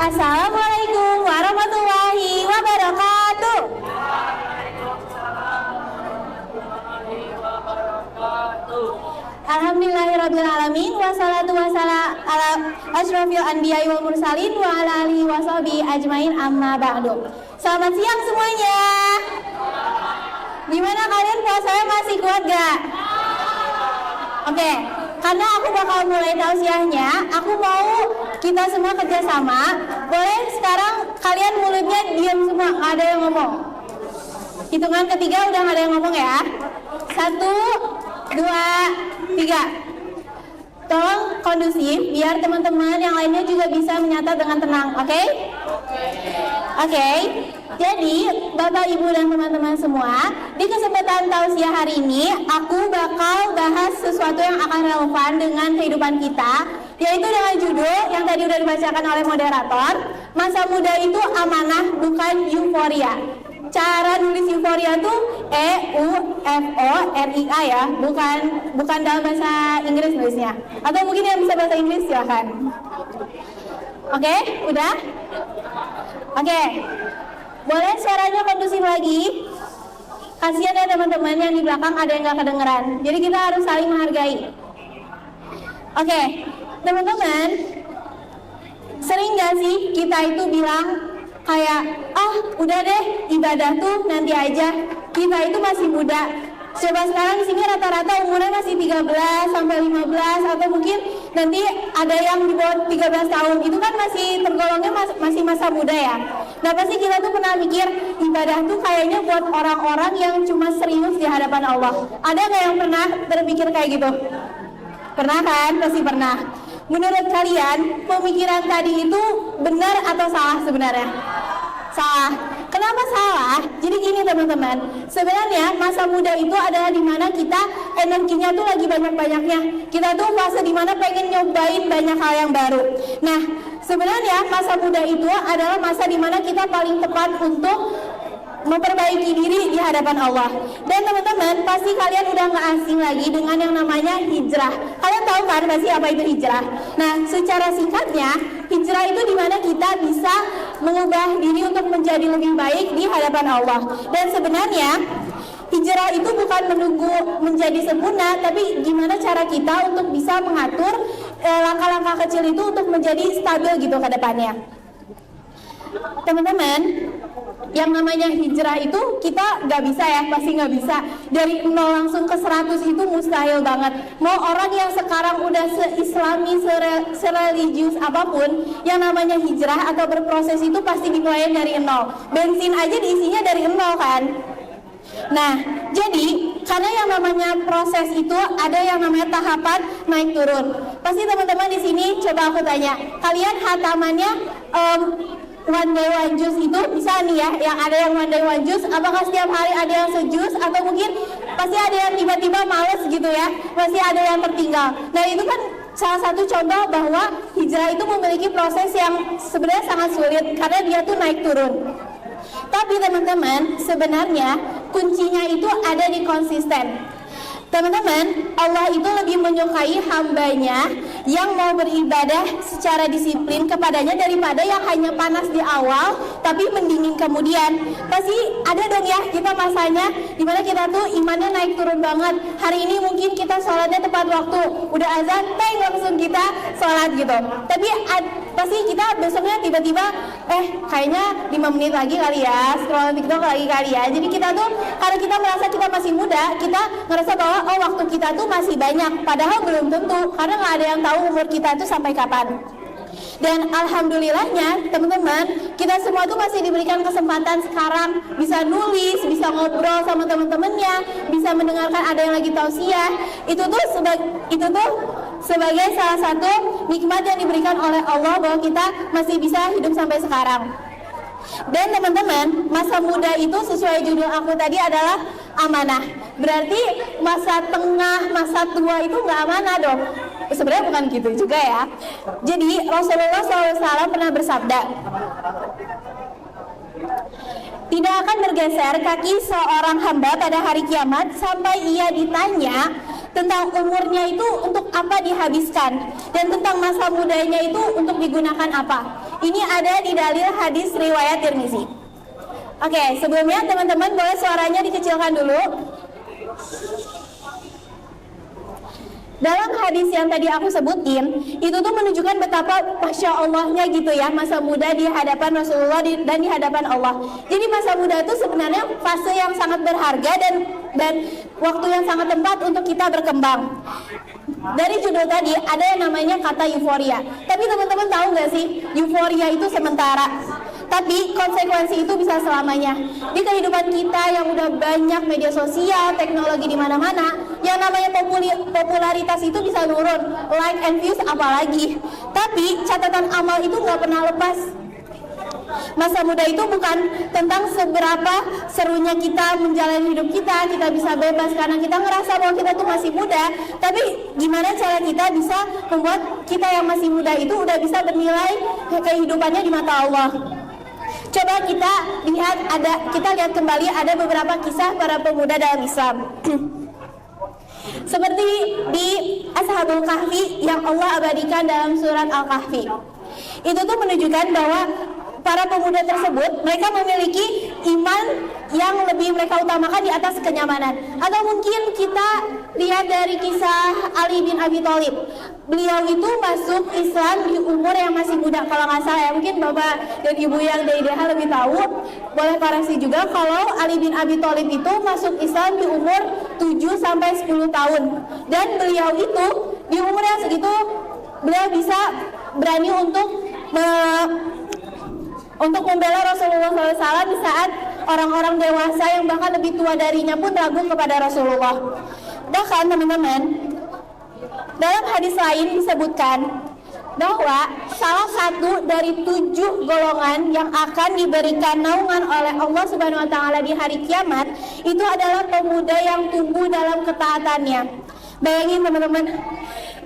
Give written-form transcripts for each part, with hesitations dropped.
Assalamualaikum warahmatullahi wabarakatuh. Alhamdulillahirrabbilalamin. Wassalatu wassalam ala asyrafil anbiya'i wal mursalin wa ala alihi washabihi ajmain, amma ba'du. Selamat siang semuanya. Gimana kalian puasanya masih kuat gak? Oke, karena aku bakal mulai tausiahnya, aku mau kita semua kerjasama. Boleh sekarang kalian mulutnya diam semua, gak ada yang ngomong. Hitungan ketiga udah gak ada yang ngomong ya. 1, 2, 3. Tolong kondusif biar teman-teman yang lainnya juga bisa menyata dengan tenang, oke? Oke. Jadi, Bapak, Ibu, dan teman-teman semua, di kesempatan tausiah hari ini, aku bakal bahas sesuatu yang akan relevan dengan kehidupan kita, yaitu dengan judul yang tadi udah dibacakan oleh moderator, masa muda itu amanah bukan euforia. Cara nulis euforia tuh EUFORIA ya, bukan dalam bahasa Inggris nulisnya. Atau mungkin yang bisa bahasa Inggris silahkan. Oke, udah? Oke. Boleh suaranya kondusif lagi? Kasihan ya teman-teman yang di belakang ada yang gak kedengeran. Jadi kita harus saling menghargai. Oke, teman-teman, sering gak sih kita itu bilang kayak, udah deh ibadah tuh nanti aja, kita itu masih muda. Coba sekarang di sini rata-rata umurnya masih 13 sampai 15 atau mungkin nanti ada yang di bawah 13 tahun. Itu kan masih tergolongnya masih masa muda ya. Nah pasti kita tuh pernah mikir ibadah tuh kayaknya buat orang-orang yang cuma serius di hadapan Allah. Ada nggak yang pernah berpikir kayak gitu? Pernah kan? Pasti pernah. Menurut kalian pemikiran tadi itu benar atau salah sebenarnya? Salah. Kenapa salah? Jadi gini teman-teman, sebenarnya masa muda itu adalah dimana kita energinya tuh lagi banyak-banyaknya. Kita tuh fase dimana pengen nyobain banyak hal yang baru. Nah, sebenarnya masa muda itu adalah masa dimana kita paling tepat untuk memperbaiki diri di hadapan Allah. Dan teman-teman, pasti kalian udah gak asing lagi dengan yang namanya hijrah. Kalian tahu kan pasti apa itu hijrah? Nah, secara singkatnya, hijrah itu dimana kita bisa mengubah diri untuk menjadi lebih baik di hadapan Allah. Dan sebenarnya hijrah itu bukan menunggu menjadi sempurna, tapi gimana cara kita untuk bisa mengatur langkah-langkah kecil itu untuk menjadi stabil gitu ke depannya. Teman-teman, yang namanya hijrah itu kita nggak bisa ya, pasti nggak bisa. Dari 0 langsung ke 100 itu mustahil banget. Mau orang yang sekarang udah se-islami, sereligius apapun, yang namanya hijrah atau berproses itu pasti dimulai dari 0. Bensin aja diisinya dari 0 kan. Nah, jadi karena yang namanya proses itu ada yang namanya tahapan naik turun. Pasti teman-teman di sini coba aku tanya, kalian hatamannya one day one juice itu bisa nih ya, yang ada yang one day one juice, apakah setiap hari ada yang sejus atau mungkin pasti ada yang tiba-tiba males gitu ya, pasti ada yang tertinggal. Nah itu kan salah satu contoh bahwa hijrah itu memiliki proses yang sebenarnya sangat sulit karena dia tuh naik turun. Tapi teman-teman, sebenarnya kuncinya itu ada di konsisten. Teman-teman, Allah itu lebih menyukai hambanya yang mau beribadah secara disiplin kepadanya daripada yang hanya panas di awal tapi mendingin kemudian. Pasti ada dong ya kita masanya dimana kita tuh imannya naik turun banget. Hari ini mungkin kita sholatnya tepat waktu, udah azan, teng langsung kita sholat gitu. Tapi pasti kita besoknya tiba-tiba kayaknya 5 menit lagi kali ya, scroll TikTok lagi kali ya. Jadi kita tuh karena kita merasa kita masih muda, kita ngerasa bahwa waktu kita tuh masih banyak, padahal belum tentu karena nggak ada yang tahu umur kita tuh sampai kapan. Dan alhamdulillahnya teman-teman, kita semua tuh masih diberikan kesempatan sekarang bisa nulis, bisa ngobrol sama teman-temannya, bisa mendengarkan ada yang lagi tausiah. Itu tuh sebagai salah satu nikmat yang diberikan oleh Allah bahwa kita masih bisa hidup sampai sekarang. Dan teman-teman, masa muda itu sesuai judul aku tadi adalah amanah. Berarti masa tengah, masa tua itu nggak amanah dong. Sebenarnya bukan gitu juga ya. Jadi Rasulullah SAW pernah bersabda, tidak akan bergeser kaki seorang hamba pada hari kiamat sampai ia ditanya tentang umurnya itu untuk apa dihabiskan, dan tentang masa mudanya itu untuk digunakan apa. Ini ada di dalil hadis riwayat Tirmizi. Oke, sebelumnya teman-teman boleh suaranya dikecilkan dulu. Dalam hadis yang tadi aku sebutin, itu tuh menunjukkan betapa Masya Allahnya gitu ya, masa muda di hadapan Rasulullah dan di hadapan Allah. Jadi masa muda itu sebenarnya fase yang sangat berharga dan waktu yang sangat tepat untuk kita berkembang. Dari judul tadi ada yang namanya kata euforia. Tapi teman-teman tahu nggak sih, euforia itu sementara, tapi konsekuensi itu bisa selamanya. Di kehidupan kita yang udah banyak media sosial, teknologi di mana-mana, yang namanya popularitas itu bisa turun, like and views apalagi. Tapi catatan amal itu nggak pernah lepas. Masa muda itu bukan tentang seberapa serunya kita menjalani hidup kita bisa bebas karena kita ngerasa bahwa kita tuh masih muda, tapi gimana cara kita bisa membuat kita yang masih muda itu udah bisa bernilai kehidupannya di mata Allah. Coba kita lihat kembali ada beberapa kisah para pemuda dalam Islam. Seperti di Ashabul Kahfi yang Allah abadikan dalam surat Al-Kahfi. Itu tuh menunjukkan bahwa para pemuda tersebut, mereka memiliki iman yang lebih mereka utamakan di atas kenyamanan. Atau mungkin kita lihat dari kisah Ali bin Abi Thalib. Beliau itu masuk Islam di umur yang masih muda, kalau nggak salah ya. Mungkin Bapak dan Ibu yang dari DH lebih tahu, boleh koreksi juga kalau Ali bin Abi Thalib itu masuk Islam di umur 7-10 tahun. Dan beliau itu di umur yang segitu, beliau bisa berani untuk membela Rasulullah SAW di saat orang-orang dewasa yang bahkan lebih tua darinya pun ragu kepada Rasulullah. Bahkan teman-teman, dalam hadis lain disebutkan bahwa salah satu dari 7 golongan yang akan diberikan naungan oleh Allah Subhanahu wa Ta'ala di hari kiamat itu adalah pemuda yang tumbuh dalam ketaatannya. Bayangin teman-teman,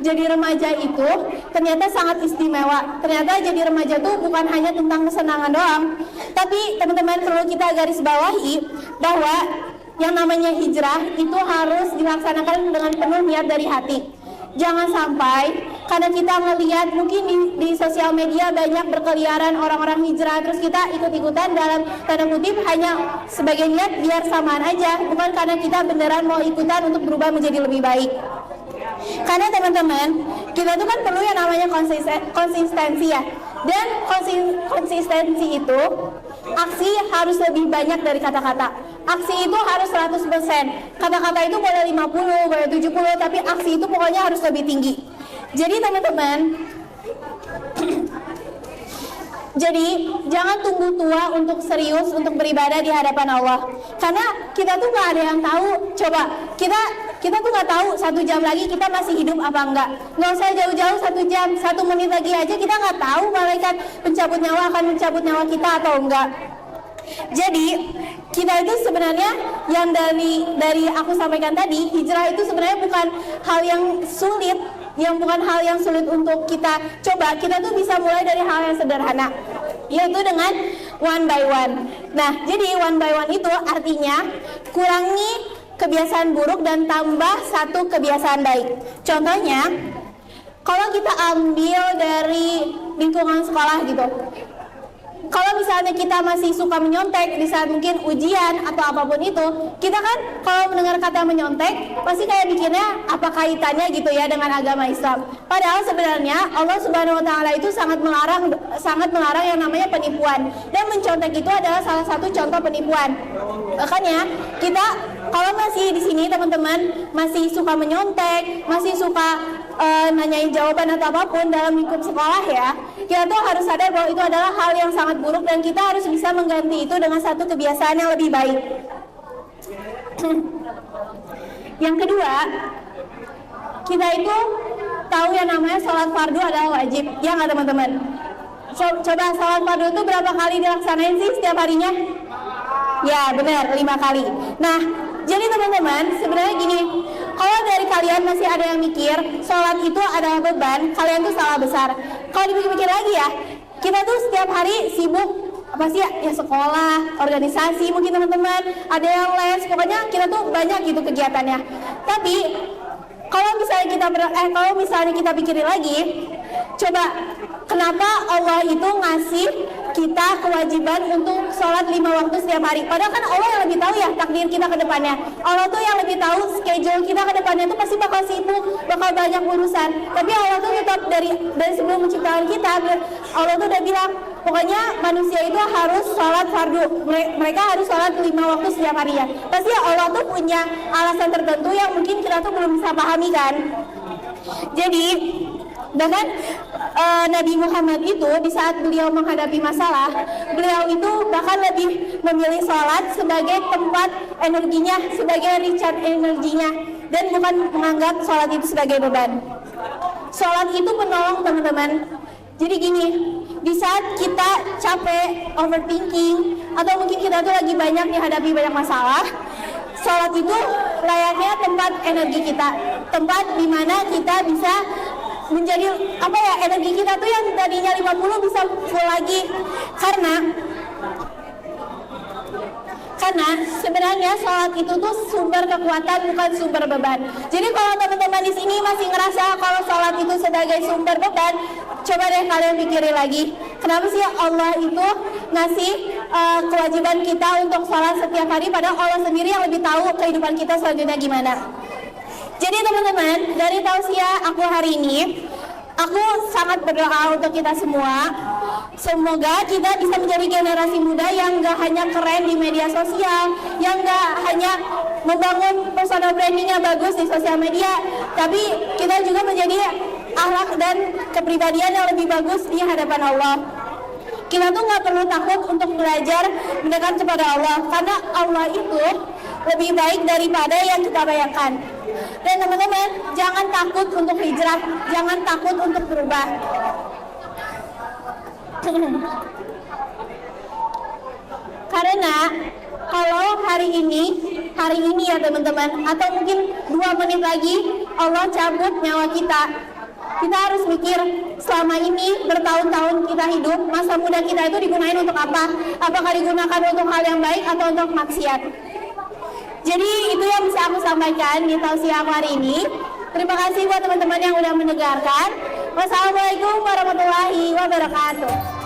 jadi remaja itu ternyata sangat istimewa. Ternyata jadi remaja itu bukan hanya tentang kesenangan doang, tapi teman-teman perlu kita garis bawahi bahwa yang namanya hijrah itu harus dilaksanakan dengan penuh niat dari hati. Jangan sampai karena kita melihat mungkin di sosial media banyak berkeliaran orang-orang hijrah, terus kita ikut-ikutan dalam tanda kutip hanya sebagai niat biar samaan aja, bukan karena kita beneran mau ikutan untuk berubah menjadi lebih baik. Karena teman-teman, kita tuh kan perlu yang namanya konsistensi ya. Dan konsistensi itu, aksi harus lebih banyak dari kata-kata. Aksi itu harus 100%. Kata-kata itu boleh 50, boleh 70, tapi aksi itu pokoknya harus lebih tinggi. Jadi teman-teman, jadi jangan tunggu tua untuk serius untuk beribadah di hadapan Allah. Karena kita tuh gak ada yang tahu. Coba kita tuh nggak tahu 1 jam lagi kita masih hidup apa enggak. Nggak usah jauh-jauh 1 jam, 1 menit lagi aja kita nggak tahu malaikat pencabut nyawa akan mencabut nyawa kita atau enggak. Jadi kita itu sebenarnya yang dari aku sampaikan tadi, hijrah itu sebenarnya bukan hal yang sulit, bukan hal yang sulit untuk kita coba. Kita tuh bisa mulai dari hal yang sederhana, yaitu dengan one by one. Nah, jadi one by one itu artinya kurangi kebiasaan buruk dan tambah 1 kebiasaan baik. Contohnya, kalau kita ambil dari lingkungan sekolah gitu, kalau misalnya kita masih suka menyontek di saat mungkin ujian atau apapun itu, kita kan kalau mendengar kata menyontek pasti kayak mikirnya apa kaitannya gitu ya dengan agama Islam. Padahal sebenarnya Allah Subhanahu wa Ta'ala itu sangat melarang yang namanya penipuan, dan mencontek itu adalah salah satu contoh penipuan. Makanya kita kalau masih di sini teman-teman masih suka menyontek, masih suka nanyain jawaban atau apapun dalam lingkup sekolah ya, kita tuh harus sadar bahwa itu adalah hal yang sangat buruk dan kita harus bisa mengganti itu dengan 1 kebiasaan yang lebih baik. Yang kedua, kita itu tahu yang namanya sholat fardu adalah wajib, ya nggak teman-teman? Coba sholat fardu itu berapa kali dilaksanain sih setiap harinya? Ya benar, 5 kali. Nah, jadi teman-teman sebenarnya gini, kalau dari kalian masih ada yang mikir sholat itu adalah beban, kalian tuh salah besar. Kalau dipikir-pikir lagi ya, kita tuh setiap hari sibuk apa sih ya sekolah, organisasi mungkin teman-teman, ada yang les, pokoknya kita tuh banyak gitu kegiatannya. Tapi Kalau misalnya kita pikirin lagi, coba kenapa Allah itu ngasih kita kewajiban untuk sholat 5 waktu setiap hari? Padahal kan Allah yang lebih tahu ya takdir kita ke depannya. Allah tuh yang lebih tahu schedule kita ke depannya tuh pasti bakal sibuk, bakal banyak urusan. Tapi Allah tuh tetap dari sebelum menciptakan kita, Allah tuh udah bilang, pokoknya manusia itu harus sholat fardu. Mereka harus sholat 5 waktu setiap hari ya. Pasti Allah tuh punya alasan tertentu yang mungkin kita tuh belum bisa pahami kan. Jadi bahkan Nabi Muhammad itu di saat beliau menghadapi masalah, beliau itu bahkan lebih memilih sholat sebagai tempat energinya, sebagai recharge energinya, dan bukan menganggap sholat itu sebagai beban. Sholat itu penolong teman-teman. Jadi gini, di saat kita capek, overthinking, atau mungkin kita tuh lagi banyak dihadapi banyak masalah, sholat itu layaknya tempat energi kita, tempat dimana kita bisa menjadi energi kita tuh yang tadinya 50 bisa full lagi. Karena sebenarnya sholat itu tuh sumber kekuatan, bukan sumber beban. Jadi kalau teman-teman di sini masih ngerasa kalau sholat itu sebagai sumber beban, coba deh kalian pikirin lagi, kenapa sih Allah itu ngasih kewajiban kita untuk sholat setiap hari, padahal Allah sendiri yang lebih tahu kehidupan kita selanjutnya gimana. Jadi teman-teman, dari tausiah aku hari ini, aku sangat berdoa untuk kita semua. Semoga kita bisa menjadi generasi muda yang gak hanya keren di media sosial, yang gak hanya membangun personal brandingnya bagus di sosial media, tapi kita juga menjadi akhlak dan kepribadian yang lebih bagus di hadapan Allah. Kita tuh gak perlu takut untuk belajar mendekat kepada Allah, karena Allah itu lebih baik daripada yang kita bayangkan. Dan teman-teman, jangan takut untuk hijrah, jangan takut untuk berubah. Karena kalau hari ini ya teman-teman, atau mungkin 2 menit lagi Allah cabut nyawa kita harus mikir, selama ini bertahun-tahun kita hidup, masa muda kita itu digunakan untuk apa? Apakah digunakan untuk hal yang baik atau untuk maksiat? Jadi itu yang bisa aku sampaikan di tausiah aku hari ini. Terima kasih buat teman-teman yang udah mendengarkan. Wassalamualaikum warahmatullahi wabarakatuh.